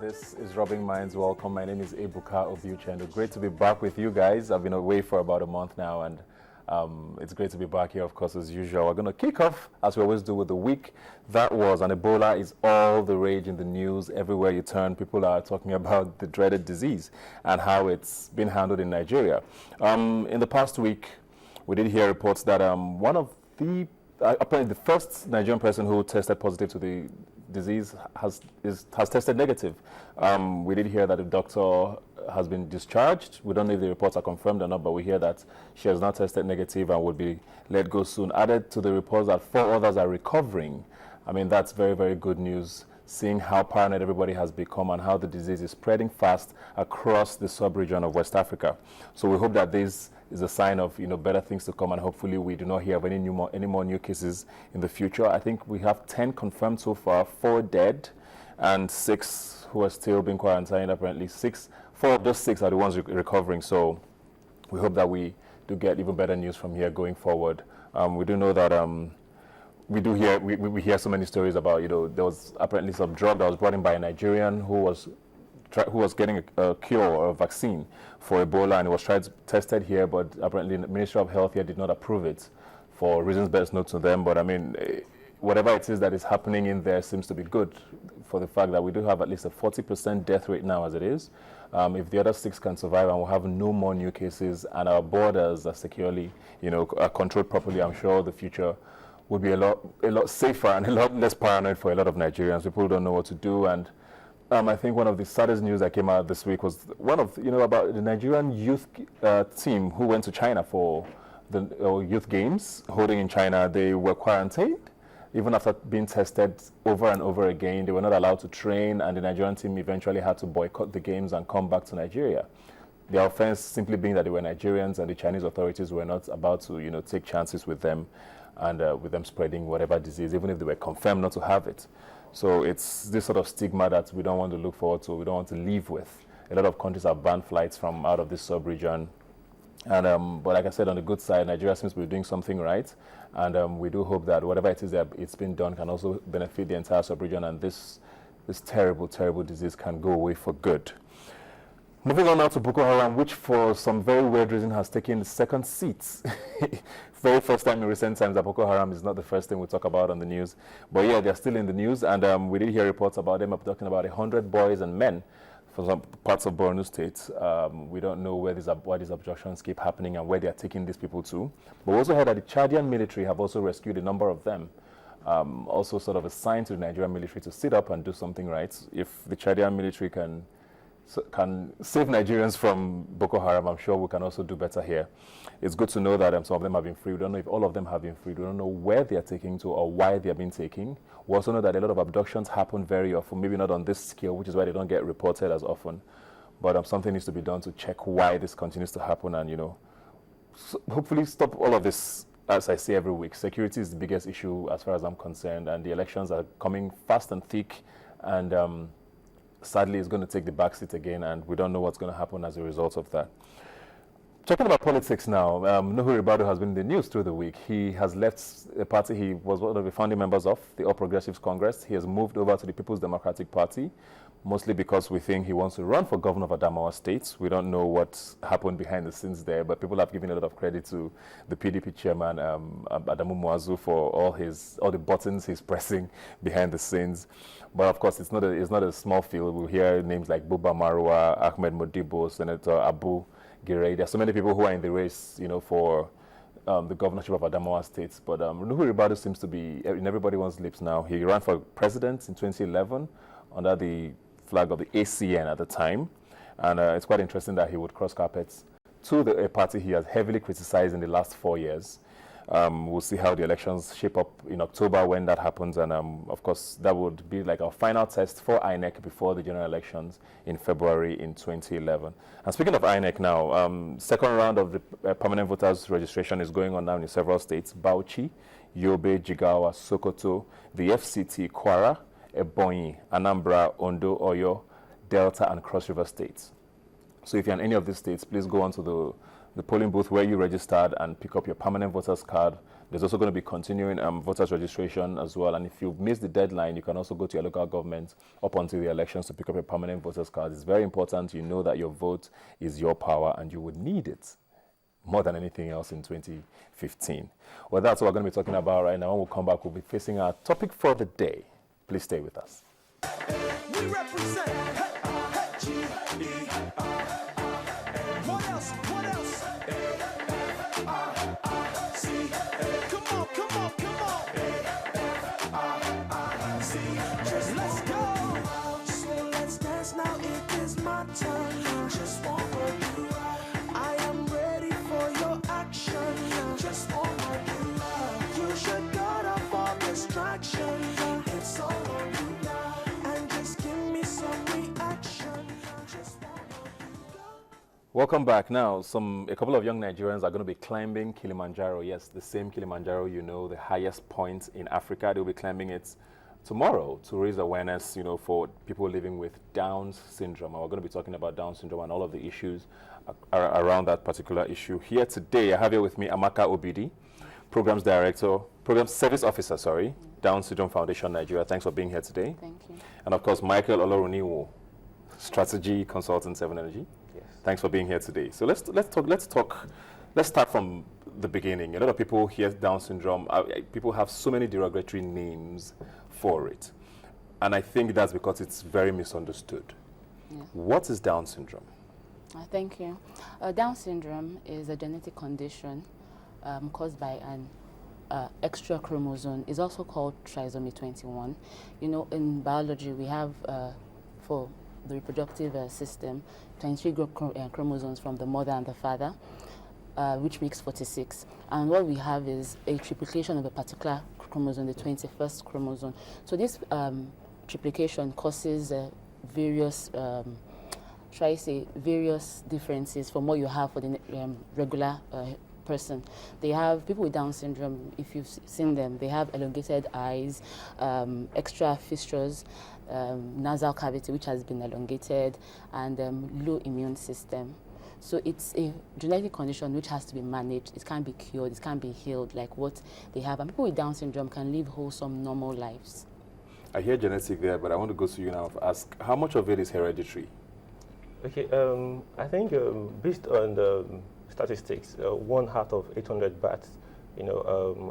This is Rubbing Minds. Welcome. My name is Amaka Obidi, and great to be back with you guys. I've been away for about a month now, and it's great to be back here, of course, as usual. We're going to kick off, as we always do, with the week that was. And Ebola is all the rage in the news. Everywhere you turn, people are talking about the dreaded disease and how it's been handled in Nigeria. In the past week, we did hear reports that one of the apparently the first Nigerian person who tested positive to the disease has tested negative. We did hear that the doctor has been discharged. We don't know if the reports are confirmed or not, but we hear that she has not tested negative and will be let go soon. Added to the reports that 4 others are recovering. I mean, that's very, very good news, seeing how paranoid everybody has become and how the disease is spreading fast across the sub-region of West Africa. So we hope that this is a sign of better things to come, and hopefully we do not hear of any more new cases in the future. I think we have 10 confirmed so far, 4 dead, and 6 who are still being quarantined. Apparently 4 of those 6 are the ones recovering. So we hope that we do get even better news from here going forward. We do know that we hear so many stories about there was apparently some drug that was brought in by a Nigerian who was getting a cure or a vaccine for Ebola, and it was tested here, but apparently the Ministry of Health here did not approve it for reasons best known to them. But I mean, whatever it is that is happening in there seems to be good, for the fact that we do have at least a 40% death rate now as it is. If the other 6 can survive and we'll have no more new cases and our borders are securely, are controlled properly, I'm sure the future would be a lot safer and a lot less paranoid for a lot of Nigerians. People don't know what to do. And I think one of the saddest news that came out this week was about the Nigerian youth team who went to China for the youth games holding in China. They were quarantined. Even after being tested over and over again, they were not allowed to train, and the Nigerian team eventually had to boycott the games and come back to Nigeria. The offense simply being that they were Nigerians, and the Chinese authorities were not about to take chances with them and with them spreading whatever disease, even if they were confirmed not to have it. So it's this sort of stigma that we don't want to look forward to, we don't want to live with. A lot of countries have banned flights from out of this sub-region. And but like I said, on the good side, Nigeria seems to be doing something right. And we do hope that whatever it is that it's been done can also benefit the entire sub-region, and this terrible, terrible disease can go away for good. Moving on now to Boko Haram, which for some very weird reason has taken the 2nd seat. Very first time in recent times that Boko Haram is not the first thing we talk about on the news. But yeah, they're still in the news, and we did hear reports about them abducting about 100 boys and men from some parts of Borno State. We don't know why these abductions keep happening and where they are taking these people to. But we also heard that the Chadian military have also rescued a number of them. Also sort of a sign to the Nigerian military to sit up and do something right. If the Chadian military can save Nigerians from Boko Haram, I'm sure we can also do better here. It's good to know that some of them have been freed. We don't know if all of them have been freed. We don't know where they are taking to or why they are being taken. We also know that a lot of abductions happen very often, maybe not on this scale, which is why they don't get reported as often. But something needs to be done to check why this continues to happen and, hopefully stop all of this. As I say every week, security is the biggest issue as far as I'm concerned, and the elections are coming fast and thick, and sadly, it's going to take the back seat again, and we don't know what's going to happen as a result of that. Talking about politics now, Nuhu Ribadu has been in the news through the week. He has left a party he was one of the founding members of, the All Progressives Congress. He has moved over to the People's Democratic Party, mostly because we think he wants to run for governor of Adamawa State. We don't know what happened behind the scenes there, but people have given a lot of credit to the PDP chairman, Adamu Muazu, for all the buttons he's pressing behind the scenes. But of course, it's not a small field. We'll hear names like Buba Marwa, Ahmed Modibo, Senator Abu Girey. There are so many people who are in the race, for the governorship of Adamawa State. But Nuhu Ribadu seems to be in everyone's lips now. He ran for president in 2011 under the flag of the ACN at the time. And it's quite interesting that he would cross carpets to a party he has heavily criticized in the last 4 years. We'll see how the elections shape up in October when that happens, and of course that would be like our final test for INEC before the general elections in February in 2011. And speaking of INEC now, second round of the permanent voters registration is going on now in several states: Bauchi, Yobe, Jigawa, Sokoto, the FCT, Kwara, Ebonyi, Anambra, Ondo, Oyo, Delta, and Cross River states. So if you're in any of these states, please go on to the polling booth where you registered and pick up your permanent voters card There's also going to be continuing voters registration as well. And if you've missed the deadline, you can also go to your local government up until the elections to pick up a permanent voter's card. It's very important you know that your vote is your power and you would need it more than anything else in 2015. Well, that's what we're going to be talking about right now. When we come back, we'll be facing our topic for the day. Please stay with us. We represent. What else? What else? Come on, come on, come on. Just let's go. So let's dance now. It is my turn. Just want you. I am ready for your action. Just want you. You should cut off all distractions. It's all on you. And just give me some reaction. Just want you. Welcome back. Now, a couple of young Nigerians are going to be climbing Kilimanjaro. Yes, the same Kilimanjaro, you know, the highest point in Africa. They'll be climbing it tomorrow to raise awareness, you know, for people living with Down syndrome. And we're going to be talking about Down syndrome and all of the issues around that particular issue. Here today, I have here with me Amaka Obidi, Programs Service Officer, Down Syndrome Foundation Nigeria. Thanks for being here today. Thank you. And of course, Michael Oloruniwo, Strategy Consultant, 7 Energy. Yes. Thanks for being here today. So let's start from the beginning. A lot of people hear Down syndrome. People have so many derogatory names for it, and I think that's because it's very misunderstood. Yeah. What is Down syndrome? Thank you. Down syndrome is a genetic condition caused by an extra chromosome. It's also called trisomy 21. You know, in biology, we have for the reproductive system 23 chromosomes from the mother and the father, which makes 46. And what we have is a triplication of a particular chromosome, the 21st chromosome. So this triplication causes various various differences from what you have for the regular person. They have people with Down syndrome, if you've seen them, they have elongated eyes, extra fissures, nasal cavity which has been elongated, and low immune system. So it's a genetic condition which has to be managed. It can't be cured, it can't be healed like what they have. And people with Down syndrome can live wholesome, normal lives. I hear genetic there, but I want to go to you now to ask, how much of it is hereditary? Okay, I think based on the statistics, 1 out of 800 births,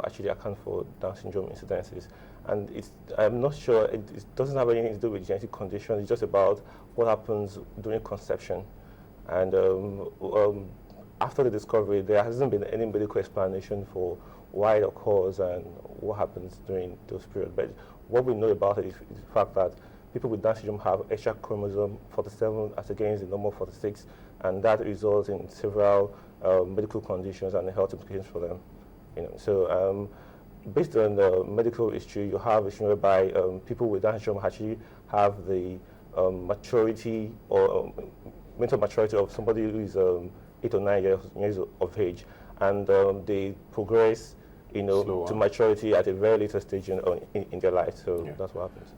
actually account for Down syndrome incidences. And I'm not sure, it doesn't have anything to do with genetic condition. It's just about what happens during conception. And after the discovery, there hasn't been any medical explanation for why it occurs and what happens during those periods. But what we know about it is the fact that people with Down syndrome have extra chromosome 47 as against the normal 46, and that results in several medical conditions and health implications for them. So based on the medical history, you have a issue whereby people with Down syndrome actually have the maturity or mental maturity of somebody who is 8 or 9 years of age, and they progress, to maturity at a very later stage in their life. So that's what happens.